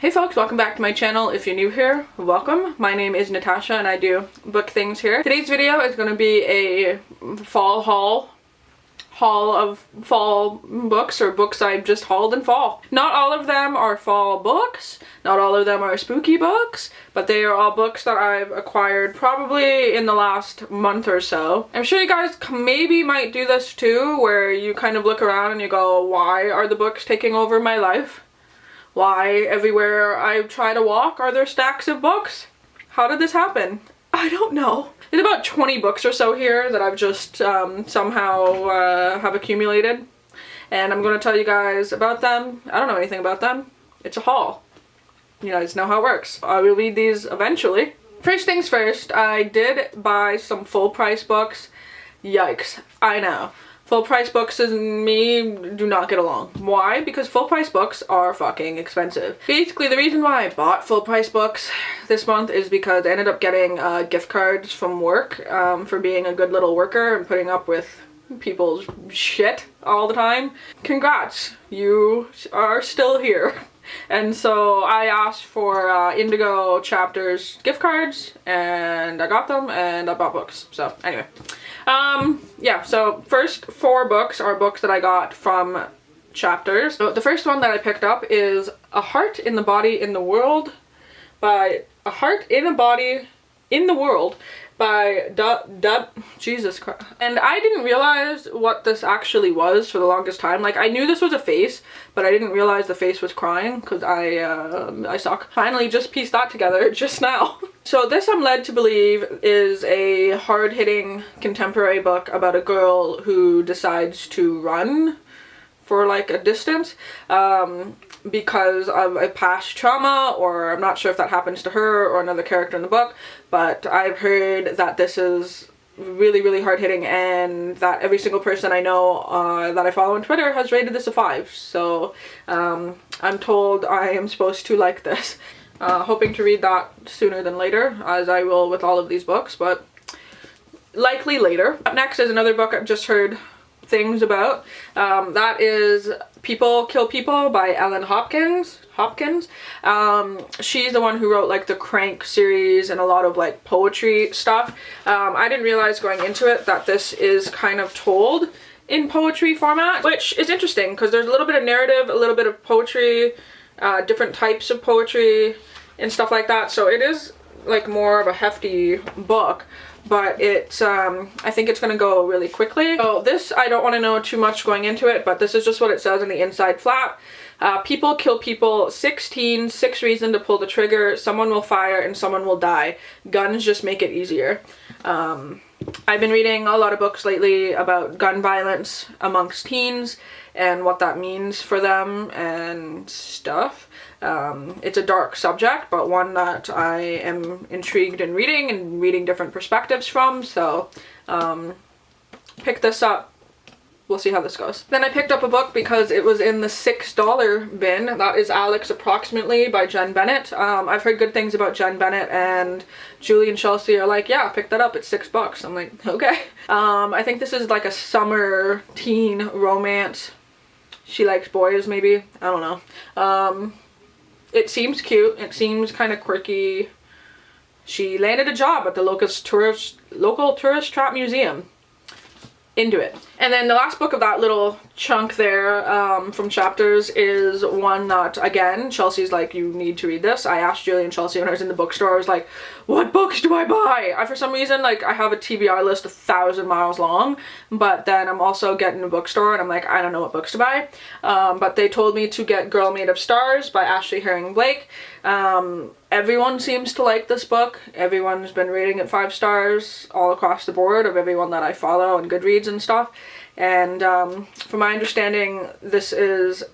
Hey folks, welcome back to my channel. If you're new here, welcome. My name is Natasha and I do book things here. Today's video is going to be a fall haul of fall books, or books I've just hauled in fall. Not all of them are fall books, not all of them are spooky books, but they are all books that I've acquired probably in the last month or so. I'm sure you guys maybe might do this too, where you kind of look around and you go, why are the books taking over my life? Why everywhere I try to walk are there stacks of books? How did this happen? I don't know. There's about 20 books or so here that I've just somehow have accumulated, and I'm going to tell you guys about them. I don't know anything about them. It's a haul. You guys know how it works. I will read these eventually. First things first, I did buy some full price books. Yikes. I know. Full price books and me do not get along. Why? Because full price books are fucking expensive. Basically, the reason why I bought full price books this month is because I ended up getting gift cards from work for being a good little worker and putting up with people's shit all the time. Congrats, you are still here. And so I asked for Indigo Chapters gift cards and I got them and I bought books. So anyway. Yeah, so first 4 books are books that I got from Chapters. So the first one that I picked up is A Heart in the Body in the World by A Heart in a Body in the World by Jesus Christ. And I didn't realize what this actually was for the longest time. Like, I knew this was a face, but I didn't realize the face was crying because I suck. Finally just pieced that together just now. So this, I'm led to believe, is a hard-hitting contemporary book about a girl who decides to run for like a distance because of a past trauma, or I'm not sure if that happens to her or another character in the book, but I've heard that this is really hard-hitting and that every single person I know that I follow on Twitter has rated this a 5. So I'm told I am supposed to like this. Hoping to read that sooner than later, as I will with all of these books, but likely later. Up next is another book I've just heard things about. That is People Kill People by Ellen Hopkins. She's the one who wrote like the Crank series and a lot of like poetry stuff. I didn't realize going into it that this is kind of told in poetry format, which is interesting because there's a little bit of narrative, a little bit of poetry, different types of poetry and stuff like that. So it is like more of a hefty book, but it's I think it's gonna go really quickly. So this, I don't want to know too much going into it, but this is just what it says on the inside flap. People kill people, 16, 6 reasons to pull the trigger, someone will fire and someone will die. Guns just make it easier. I've been reading a lot of books lately about gun violence amongst teens and what that means for them and stuff. It's a dark subject, but one that I am intrigued in reading and reading different perspectives from, so pick this up. We'll see how this goes. Then I picked up a book because it was in the $6 bin. That is Alex Approximately by Jen Bennett. I've heard good things about Jen Bennett, and Julie and Chelsea are like, yeah, pick that up, it's $6. I'm like, okay. I think this is like a summer teen romance. She likes boys, maybe, I don't know. It seems cute, it seems kind of quirky. She landed a job at the local tourist trap museum. Into it. And then the last book of that little chunk there from Chapters is one that, again, Chelsea's like, you need to read this. I asked Julie and Chelsea when I was in the bookstore, I was like, what books do I buy? For some reason, like, I have a TBR list 1,000 miles long, but then I'm also getting a bookstore and I'm like, I don't know what books to buy. But they told me to get Girl Made of Stars by Ashley Herring Blake. Everyone seems to like this book. Everyone's been rating it 5 stars all across the board of everyone that I follow on Goodreads and stuff. And from my understanding, this is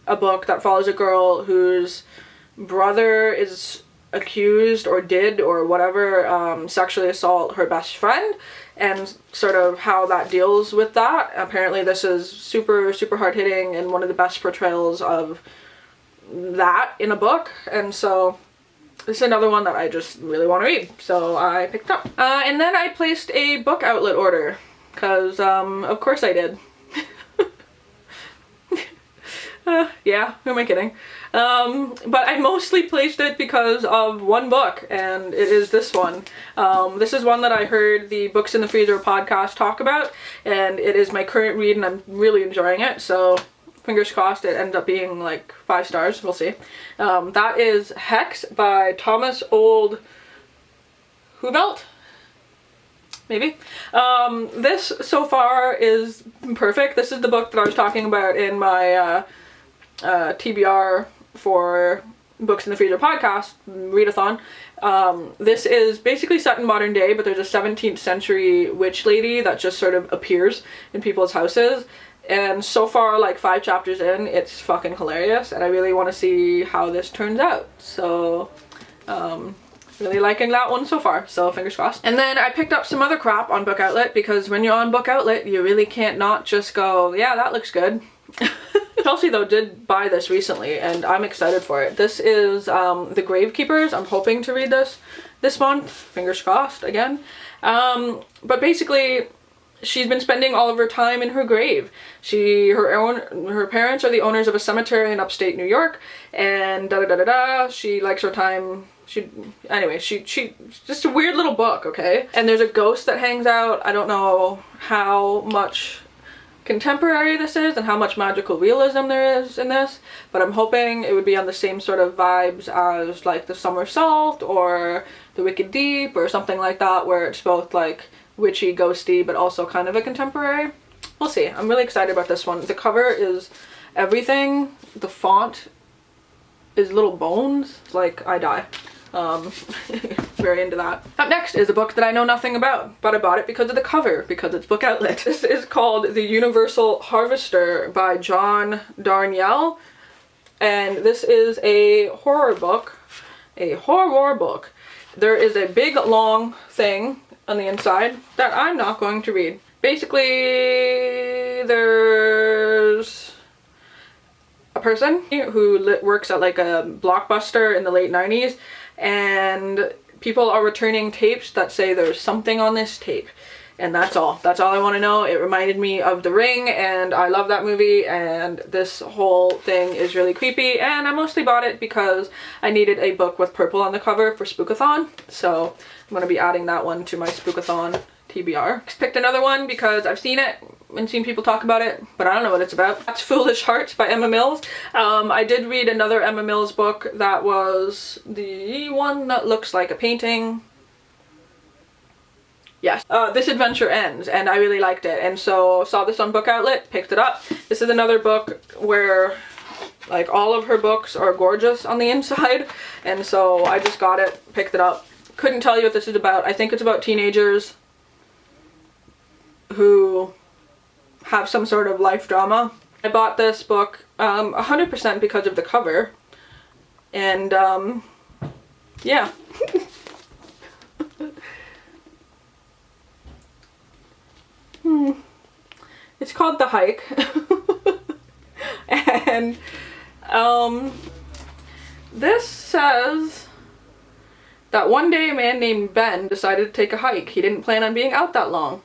a book that follows a girl whose brother is accused or did or whatever sexually assault her best friend, and sort of how that deals with that. Apparently this is super hard-hitting and one of the best portrayals of that in a book, and so this is another one that I just really want to read, so I picked up. And then I placed a book outlet order, because of course I did. Yeah, who am I kidding? But I mostly placed it because of one book, and it is this one. This is one that I heard the Books in the Freezer podcast talk about, and it is my current read, and I'm really enjoying it, so fingers crossed it ends up being like 5 stars, we'll see. That is Hex by Thomas Old Huvelt? Maybe. This so far is perfect. This is the book that I was talking about in my TBR for Books in the Freezer podcast, readathon. This is basically set in modern day, but there's a 17th century witch lady that just sort of appears in people's houses. And so far, like 5 chapters in, it's fucking hilarious, and I really want to see how this turns out. So, really liking that one so far, so fingers crossed. And then I picked up some other crap on Book Outlet, because when you're on Book Outlet, you really can't not just go, yeah, that looks good. Chelsea, though, did buy this recently, and I'm excited for it. This is The Gravekeepers. I'm hoping to read this month. Fingers crossed, again. But basically, she's been spending all of her time in her grave. Her parents are the owners of a cemetery in upstate New York, and she likes her time. Anyway, she just a weird little book, okay? And there's a ghost that hangs out. I don't know how much contemporary this is and how much magical realism there is in this, but I'm hoping it would be on the same sort of vibes as like The Summer Salt or The Wicked Deep or something like that, where it's both like witchy, ghosty, but also kind of a contemporary. We'll see. I'm really excited about this one. The cover is everything. The font is little bones. It's like, I die. Very into that. Up next is a book that I know nothing about, but I bought it because of the cover, because it's Book Outlet. This is called The Universal Harvester by John Darnielle, and this is a horror book. A horror book. There is a big long thing on the inside that I'm not going to read. Basically, there's a person who works at like a Blockbuster in the late 90s, and people are returning tapes that say there's something on this tape. And that's all. That's all I want to know. It reminded me of The Ring, and I love that movie, and this whole thing is really creepy, and I mostly bought it because I needed a book with purple on the cover for Spookathon, so I'm going to be adding that one to my Spookathon TBR. Picked another one because I've seen it and seen people talk about it, but I don't know what it's about. That's Foolish Hearts by Emma Mills. I did read another Emma Mills book that was the one that looks like a painting. Yes, This Adventure Ends, and I really liked it, and so saw this on Book Outlet, picked it up. This is another book where like all of her books are gorgeous on the inside, and so I just got it, picked it up. Couldn't tell you what this is about. I think it's about teenagers who have some sort of life drama. I bought this book 100% because of the cover, and yeah. It's called The Hike. And this says that one day a man named Ben decided to take a hike. He didn't plan on being out that long.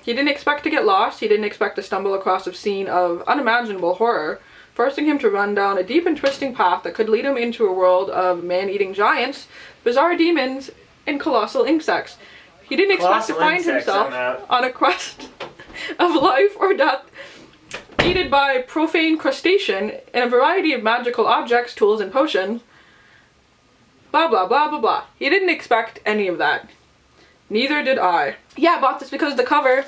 He didn't expect to get lost. He didn't expect to stumble across a scene of unimaginable horror, forcing him to run down a deep and twisting path that could lead him into a world of man-eating giants, bizarre demons, and colossal insects. He didn't expect to find himself on a quest of life or death, aided by profane crustacean and a variety of magical objects, tools, and potions. Blah, blah, blah, blah, blah. He didn't expect any of that. Neither did I. Yeah, I bought this because of the cover,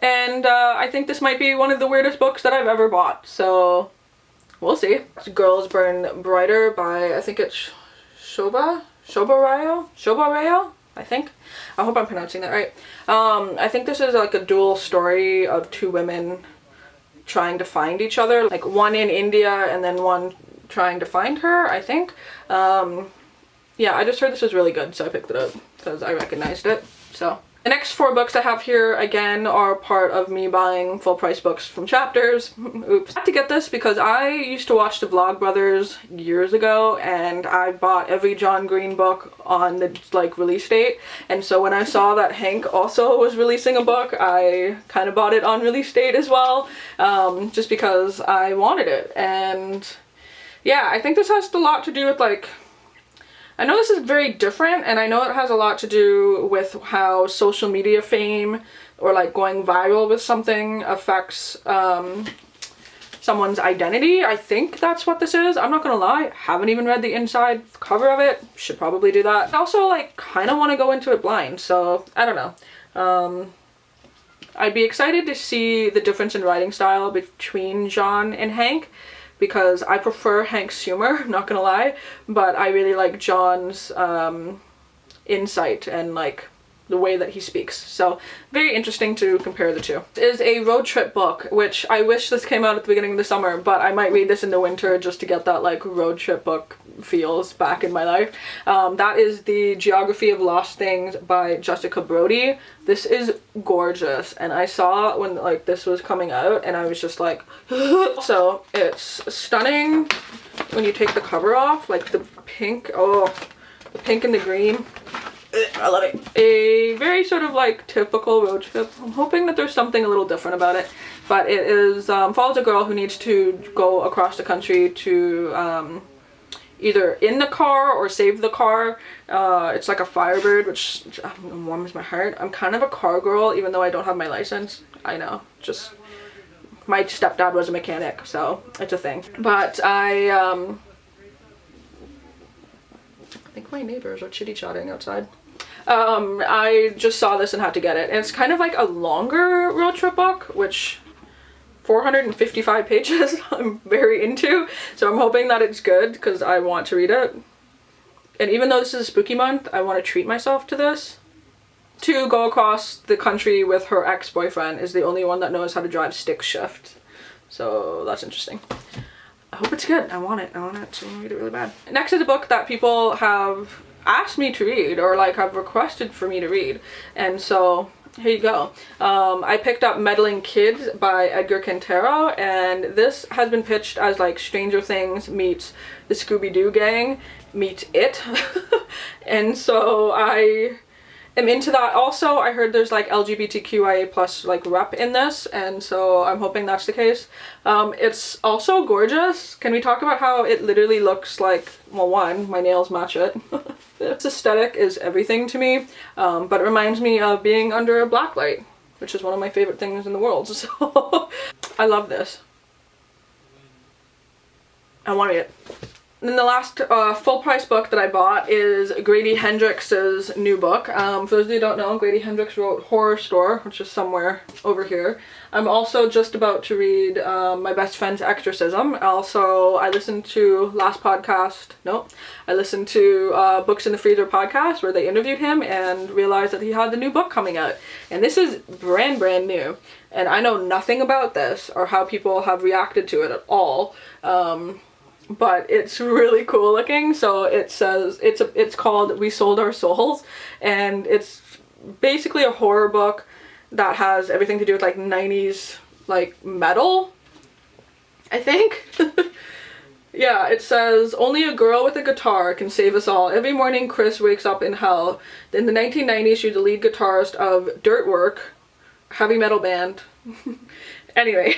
and I think this might be one of the weirdest books that I've ever bought, so we'll see. It's Girls Burn Brighter by, I think it's Shoba Rayo, I think. I hope I'm pronouncing that right. I think this is like a dual story of 2 women trying to find each other, like one in India and then one trying to find her, I think. Yeah, I just heard this was really good, so I picked it up because I recognized it. So the next 4 books I have here, again, are part of me buying full price books from Chapters. Oops. I had to get this because I used to watch the Vlogbrothers years ago, and I bought every John Green book on the like release date, and so when I saw that Hank also was releasing a book, I kind of bought it on release date as well, just because I wanted it. And yeah, I think this has a lot to do with like, I know this is very different, and I know it has a lot to do with how social media fame or like going viral with something affects someone's identity. I think that's what this is. I'm not gonna lie, haven't even read the inside cover of it. Should probably do that. I also like kind of want to go into it blind, so I don't know. I'd be excited to see the difference in writing style between John and Hank, because I prefer Hank's humor, not gonna lie, but I really like John's insight and like the way that he speaks. So very interesting to compare the two. This is a road trip book, which I wish this came out at the beginning of the summer, but I might read this in the winter just to get that like road trip book feels back in my life. That is The Geography of Lost Things by Jessica Brody. This is gorgeous, and I saw when like this was coming out and I was just like so it's stunning when you take the cover off, like the pink, oh, the pink and the green. I love it. A very sort of like typical road trip. I'm hoping that there's something a little different about it, but it is follows a girl who needs to go across the country to either in the car or save the car. It's like a Firebird, which warms my heart. I'm kind of a car girl, even though I don't have my license. I know, just my stepdad was a mechanic, so it's a thing. But I think my neighbors are chitty-chatting outside. I just saw this and had to get it. And it's kind of like a longer road trip book, which 455 pages I'm very into. So I'm hoping that it's good because I want to read it. And even though this is a spooky month, I want to treat myself to this. To go across the country with her ex-boyfriend is the only one that knows how to drive stick shift. So that's interesting. I hope it's good. I want it. I want to read it really bad. Next is a book that people have asked me to read, or like have requested for me to read, and so here you go. I picked up Meddling Kids by Edgar Cantero, and this has been pitched as like Stranger Things meets the Scooby-Doo gang meets It. And so I am into that. Also, I heard there's like LGBTQIA plus like rep in this, and so I'm hoping that's the case. It's also gorgeous. Can we talk about how it literally looks like, well, one, my nails match it. This aesthetic is everything to me, but it reminds me of being under a black light, which is one of my favorite things in the world, so I love this. I want to read it. And then the last full price book that I bought is Grady Hendrix's new book. For those of you who don't know, Grady Hendrix wrote Horror Store, which is somewhere over here. I'm also just about to read My Best Friend's Exorcism. Also, I listened to I listened to Books in the Freezer podcast where they interviewed him and realized that he had the new book coming out. And this is brand new. And I know nothing about this or how people have reacted to it at all. But it's really cool looking. So it says it's called We Sold Our Souls, and it's basically a horror book that has everything to do with like 90s like metal, I think. Yeah, it says, only a girl with a guitar can save us all. Every morning Chris wakes up in hell. In the 1990s she was the lead guitarist of Dirtwork, heavy metal band. Anyway,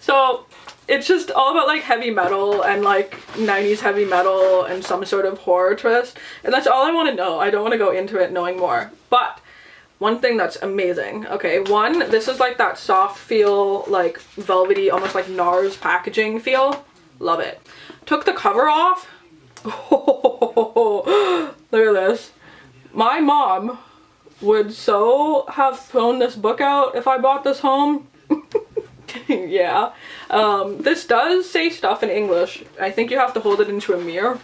so it's just all about like heavy metal and like 90s heavy metal and some sort of horror twist, and that's all I want to know. I don't want to go into it knowing more. But one thing that's amazing, okay, one, this is like that soft feel, like velvety, almost like NARS packaging feel. Love it. Took the cover off. Oh, look at this. My mom would so have thrown this book out if I bought this home. Yeah. This does say stuff in English. I think you have to hold it into a mirror,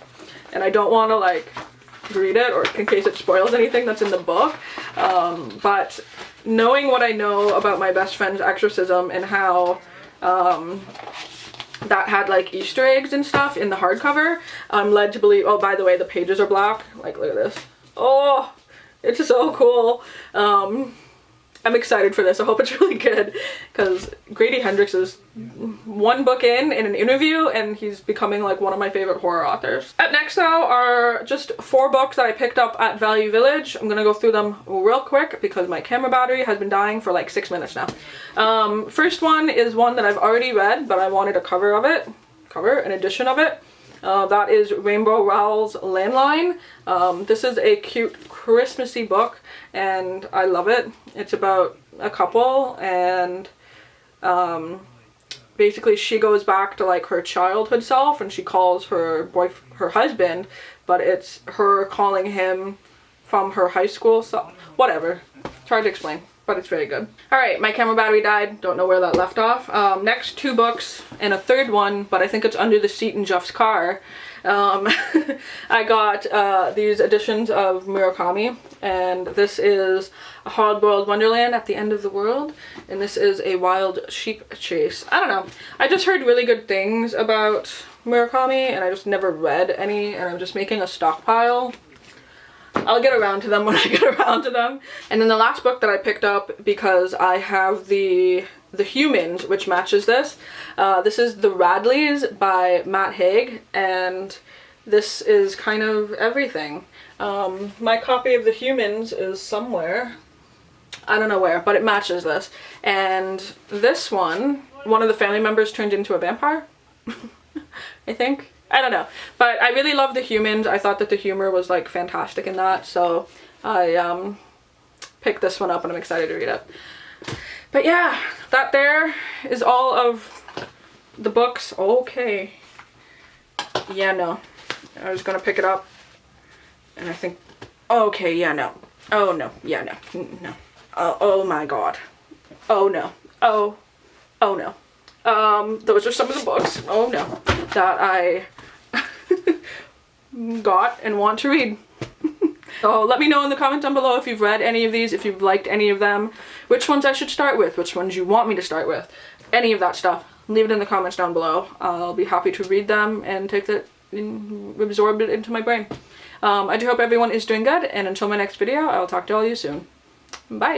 and I don't want to like read it or in case it spoils anything that's in the book. But knowing what I know about My Best Friend's Exorcism and how that had like Easter eggs and stuff in the hardcover, I'm led to believe, oh, by the way, the pages are black. Like, look at this. Oh, it's so cool. I'm excited for this. I hope it's really good, because Grady Hendrix is one book in an interview and he's becoming like one of my favorite horror authors. Up next though are just 4 books that I picked up at Value Village. I'm gonna go through them real quick because my camera battery has been dying for like 6 minutes now. First one is one that I've already read, but I wanted a cover, an edition of it. That is Rainbow Rowell's Landline. This is a cute Christmassy book and I love it. It's about a couple and basically she goes back to like her childhood self and she calls her husband, but it's her calling him from her high school self. Whatever. It's hard to explain, but it's very good. Alright, my camera battery died. Don't know where that left off. Next, 2 books and a third one, but I think it's under the seat in Jeff's car. I got these editions of Murakami, and this is A Hard-Boiled Wonderland at the End of the World, and this is A Wild Sheep Chase. I don't know. I just heard really good things about Murakami, and I just never read any, and I'm just making a stockpile. I'll get around to them when I get around to them. And then the last book that I picked up, because I have the Humans, which matches this. This is The Radleys by Matt Haig, and this is kind of everything. My copy of The Humans is somewhere. I don't know where, but it matches this. And this one of the family members turned into a vampire, I think. I don't know, but I really love The Humans. I thought that the humor was like fantastic in that, so I picked this one up and I'm excited to read it. But yeah, that there is all of the books. Okay. Yeah, no. I was gonna pick it up and I think, okay, yeah, no. Oh no, yeah, no, no. Oh my god. Oh no. Oh no. Those are some of the books, oh no, that I got and want to read. So let me know in the comments down below if you've read any of these, if you've liked any of them, which ones I should start with, which ones you want me to start with, any of that stuff. Leave it in the comments down below. I'll be happy to read them and take that and absorb it into my brain. I do hope everyone is doing good, and until my next video, I'll talk to all you soon. Bye!